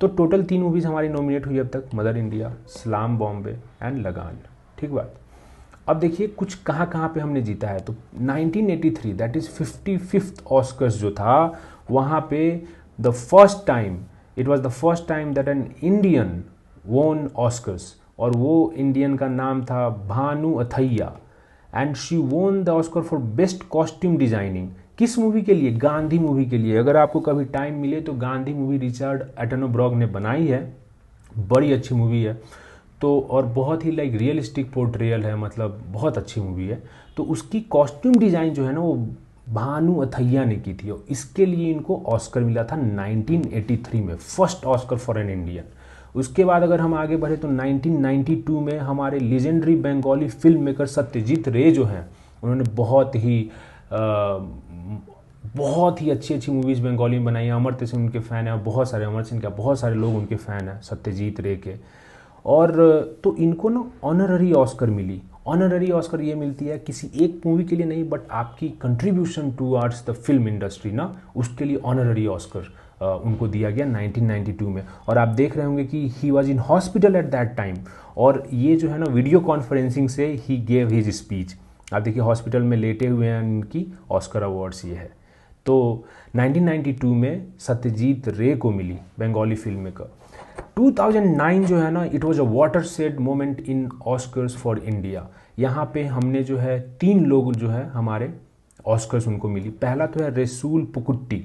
तो टोटल 3 मूवीज़ हमारी नॉमिनेट हुई अब तक, मदर इंडिया, सलाम बॉम्बे एंड लगान, ठीक बात। अब देखिए कुछ कहाँ कहाँ पे हमने जीता है। तो 1983 दैट इज़ 55th ऑस्कर्स जो था, वहाँ पे the first time, it was the first time that an Indian वोन ऑस्कर्स, और वो इंडियन का नाम था Bhanu Athaiya, and she won the Oscar for best costume designing. किस मूवी के लिए? गांधी मूवी के लिए। अगर आपको कभी टाइम मिले तो गांधी मूवी रिचर्ड एटनबर्ग ने बनाई है, बड़ी अच्छी मूवी है। तो और बहुत ही लाइक रियलिस्टिक पोर्ट्रेयल है, मतलब बहुत अच्छी मूवी है। तो उसकी कॉस्ट्यूम डिज़ाइन जो है ना वो भानु अथैया ने की थी, और इसके लिए इनको ऑस्कर मिला था 1983 में, first Oscar for an Indian. उसके बाद अगर हम आगे बढ़े तो 1992 में हमारे legendary Bengali film maker Satyajit रे जो हैं, उन्होंने बहुत ही अच्छी अच्छी मूवीज़ बंगाली में बनाई है। अमर्त्य सेन उनके फ़ैन हैं, बहुत सारे अमर सिंह के बहुत सारे लोग उनके फ़ैन हैं सत्यजीत रे के। और तो इनको ना ऑनररी ऑस्कर मिली। ऑनररी ऑस्कर ये मिलती है किसी एक मूवी के लिए नहीं, बट आपकी contribution towards the film industry ना, उसके लिए ऑनररी ऑस्कर उनको दिया गया 1992 में। और आप देख रहे होंगे कि he was in hospital at that time, और ये जो है ना वीडियो कॉन्फ्रेंसिंग से ही गेव हिज स्पीच। आप देखिए हॉस्पिटल में लेटे हुए हैं, इनकी ऑस्कर अवार्ड्स ये है। तो 1992 में सत्यजीत रे को मिली बंगाली फिल्म मेकर। 2009 जो है ना, it was a water said moment in Oscars for India. यहाँ पे हमने जो है 3 लोग जो है हमारे ऑस्कर्स उनको मिली। पहला तो है रसूल पुकुट्टी,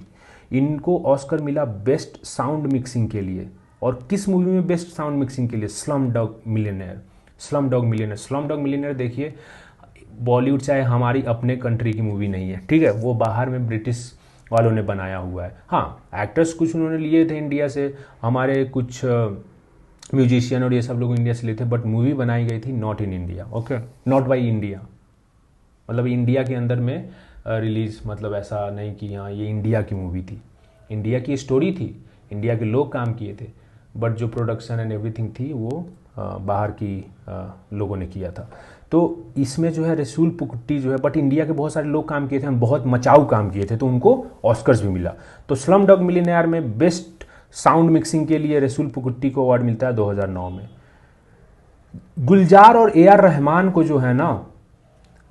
इनको ऑस्कर मिला बेस्ट साउंड मिक्सिंग के लिए। और किस मूवी में बेस्ट साउंड मिक्सिंग के लिए? Slum dog millionaire. Slum dog millionaire देखिए, बॉलीवुड चाहे हमारी अपने कंट्री की मूवी नहीं है, ठीक है, वो बाहर में ब्रिटिश वालों ने बनाया हुआ है। हाँ, एक्टर्स कुछ उन्होंने लिए थे इंडिया से, हमारे कुछ म्यूजिशियन और ये सब लोग इंडिया से लिए थे, बट मूवी बनाई गई थी not in India, okay, not by India, मतलब इंडिया के अंदर में रिलीज, मतलब ऐसा नहीं कि हाँ ये इंडिया की मूवी थी, इंडिया की स्टोरी थी, इंडिया के लोग काम किए थे, बट जो प्रोडक्शन एंड एवरीथिंग थी वो बाहर की लोगों ने किया था। तो इसमें जो है रसूल पुकुट्टी जो है, बट इंडिया के बहुत सारे लोग काम किए थे, बहुत मचाऊ काम किए थे, तो उनको ऑस्कर्स भी मिला। तो स्लम डॉग मिलियनेयर में बेस्ट साउंड मिक्सिंग के लिए रसूल पुकुट्टी को अवार्ड मिलता है 2009 में। गुलजार और AR रहमान को जो है ना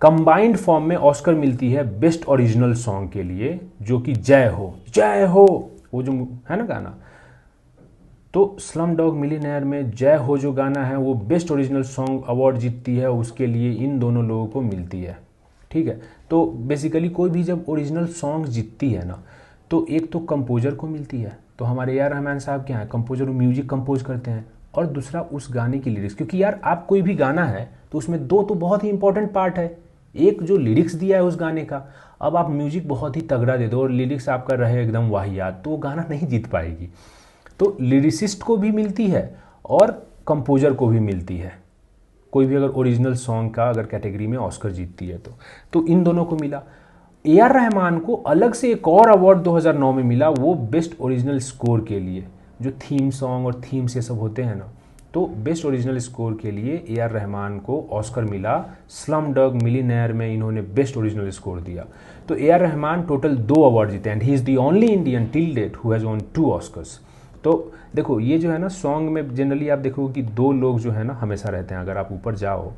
कंबाइंड फॉर्म में ऑस्कर मिलती है बेस्ट ओरिजिनल सॉन्ग के लिए, जो कि जय हो वो जो है ना गाना। तो स्लम डॉग मिलियनेयर में जय हो जो गाना है वो बेस्ट ओरिजिनल सॉन्ग अवार्ड जीतती है, उसके लिए इन दोनों लोगों को मिलती है, ठीक है। तो बेसिकली कोई भी जब ओरिजिनल सॉन्ग जीतती है ना, तो एक तो कंपोजर को मिलती है, तो हमारे AR रहमान साहब क्या है, कंपोजर, म्यूजिक कंपोज करते हैं, और दूसरा उस गाने की लिरिक्स, क्योंकि यार आप कोई भी गाना है तो उसमें 2 तो बहुत ही इंपॉर्टेंट पार्ट है, एक जो लिरिक्स दिया है उस गाने का। अब आप म्यूजिक बहुत ही तगड़ा दे दो और लिरिक्स आपका रहे एकदम वाहियात, तो वो गाना नहीं जीत पाएगी। तो लिरिसिस्ट को भी मिलती है और कंपोजर को भी मिलती है, कोई भी अगर ओरिजिनल सॉन्ग का अगर कैटेगरी में ऑस्कर जीतती है तो इन दोनों को मिला। AR रहमान को अलग से एक और अवार्ड 2009 में मिला, वो बेस्ट ओरिजिनल स्कोर के लिए, जो थीम सॉन्ग और थीम्स ये सब होते हैं ना, तो बेस्ट ओरिजिनल स्कोर के लिए ए आर रहमान को ऑस्कर मिला। स्लम डॉग मिलियनेयर में इन्होंने बेस्ट ओरिजिनल स्कोर दिया। तो A R Rahman total 2 award जीते and he is the only Indian till date who has won 2 Oscars. तो देखो ये जो है ना सॉन्ग में जनरली आप देखोगे कि 2 लोग जो है ना हमेशा रहते हैं। अगर आप ऊपर जाओ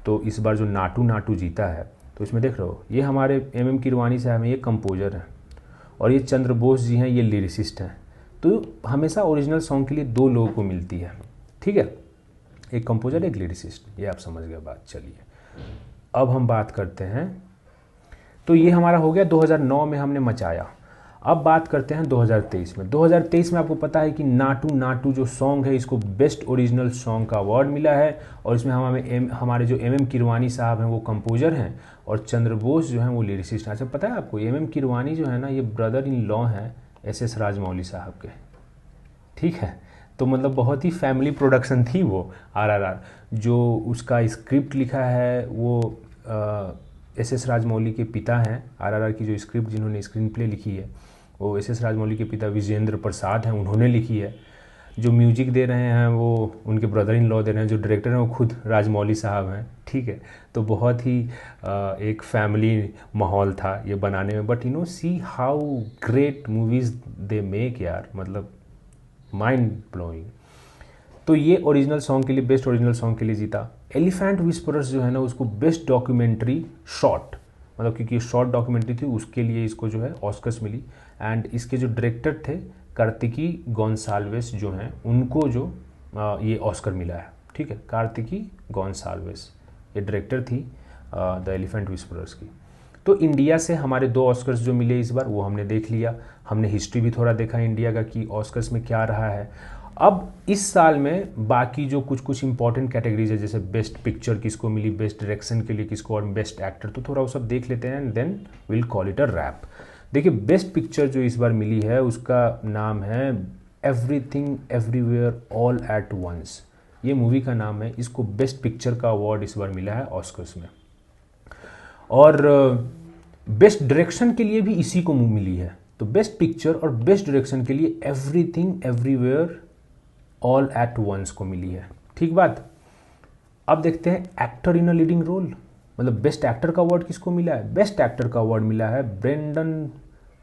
तो इस बार जो नाटू नाटू जीता है तो इसमें देख रहे हो ये हमारे एम कीरवानी साहब हैं, ये कंपोजर हैं, और ये चंद्र बोस जी हैं, ये लिरिसिस्ट हैं। तो हमेशा ओरिजिनल सॉन्ग के लिए 2 लोगों को मिलती है, ठीक है, एक कंपोजर एक लिरिसिस्ट। ये आप समझ गए बात। चलिए अब हम बात करते हैं, तो ये हमारा हो गया 2009 में हमने मचाया। अब बात करते हैं 2023 में। 2023 में आपको पता है कि नाटू नाटू जो सॉन्ग है इसको बेस्ट ओरिजिनल सॉन्ग का अवार्ड मिला है, और इसमें हमारे जो एम कीरवानी साहब हैं वो कंपोजर हैं और चंद्र बोस जो हैं वो लिरिसिस्ट हैं। अच्छा पता है आपको एम कीरवानी जो है ना ये ब्रदर इन लॉ हैं एस राजमौली साहब के, ठीक है। तो मतलब बहुत ही फैमिली प्रोडक्शन थी वो आरआरआर। जो उसका स्क्रिप्ट लिखा है वो एस राजमौली के पिता हैं। आरआरआर की जो स्क्रिप्ट जिन्होंने स्क्रीन प्ले लिखी है वो एस राजमौली के पिता विजेंद्र प्रसाद हैं, उन्होंने लिखी है। जो म्यूजिक दे रहे हैं वो उनके ब्रदर इन लॉ दे रहे हैं, जो डायरेक्टर हैं वो खुद राजमौली साहब हैं, ठीक है। तो बहुत ही एक फैमिली माहौल था ये बनाने में। But you know see how great movies they make यार, मतलब माइंड ब्लोइंग। तो ये ओरिजिनल सॉन्ग के लिए बेस्ट ओरिजिनल सॉन्ग के लिए जीता। एलिफेंट विस्परर्स जो है ना उसको बेस्ट डॉक्यूमेंट्री शॉर्ट, मतलब क्योंकि शॉर्ट डॉक्यूमेंट्री थी उसके लिए इसको जो है ऑस्कर्स मिली। एंड इसके जो डायरेक्टर थे कार्तिकी गोंसाल्वेस जो हैं उनको जो ये ऑस्कर मिला है, ठीक है। कार्तिकी गोंसाल्वेस ये डायरेक्टर थी द एलिफेंट विस्परर्स की। तो इंडिया से हमारे 2 ऑस्कर्स जो मिले इस बार वो हमने देख लिया। हमने हिस्ट्री भी थोड़ा देखा इंडिया का कि ऑस्कर्स में क्या रहा है। अब इस साल में बाकी जो कुछ इंपॉर्टेंट कैटेगरीज है, जैसे बेस्ट पिक्चर किसको मिली, बेस्ट डायरेक्शन के लिए किसको, और बेस्ट एक्टर, तो थोड़ा वो सब देख लेते हैं and then will call it a wrap. देखिए बेस्ट पिक्चर जो इस बार मिली है उसका नाम है everything everywhere all at once. ये मूवी का नाम है। इसको बेस्ट पिक्चर का अवार्ड इस बार मिला है ऑस्कर्स में। और बेस्ट डायरेक्शन के लिए भी इसी को मिली है। तो बेस्ट पिक्चर और बेस्ट डायरेक्शन के लिए everything everywhere all at once को मिली है, ठीक बात। अब देखते हैं actor in a leading role, मतलब बेस्ट एक्टर का अवार्ड किसको मिला है। बेस्ट एक्टर का अवार्ड मिला है ब्रेंडन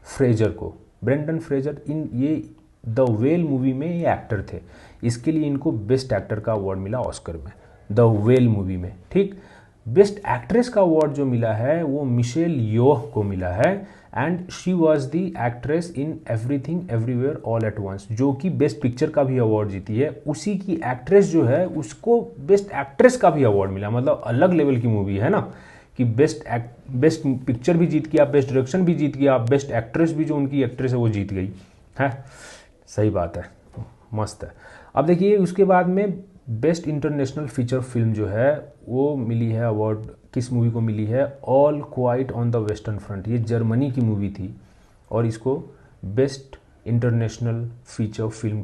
फ्रेजर को। ब्रेंडन फ्रेजर इन ये द वेल मूवी में ये एक्टर थे, इसके लिए इनको बेस्ट एक्टर का अवार्ड मिला ऑस्कर में, द वेल मूवी में, ठीक। बेस्ट एक्ट्रेस का अवार्ड जो मिला है वो मिशेल योह को मिला है and she was the actress in everything everywhere all at once, जो कि बेस्ट पिक्चर का भी अवार्ड जीती है। उसी की एक्ट्रेस जो है उसको बेस्ट एक्ट्रेस का भी अवार्ड मिला, मतलब अलग लेवल की मूवी है ना कि बेस्ट पिक्चर भी जीत गया, बेस्ट डायरेक्शन भी जीत गया, बेस्ट एक्ट्रेस भी जो उनकी एक्ट्रेस है वो जीत गई है। सही बात है, मस्त है। अब देखिए उसके बाद में बेस्ट इंटरनेशनल फीचर फिल्म जो है वो मिली है अवार्ड, किस मूवी को मिली है, all quite on the western front. ये जर्मनी की मूवी थी और इसको बेस्ट इंटरनेशनल फीचर फिल्म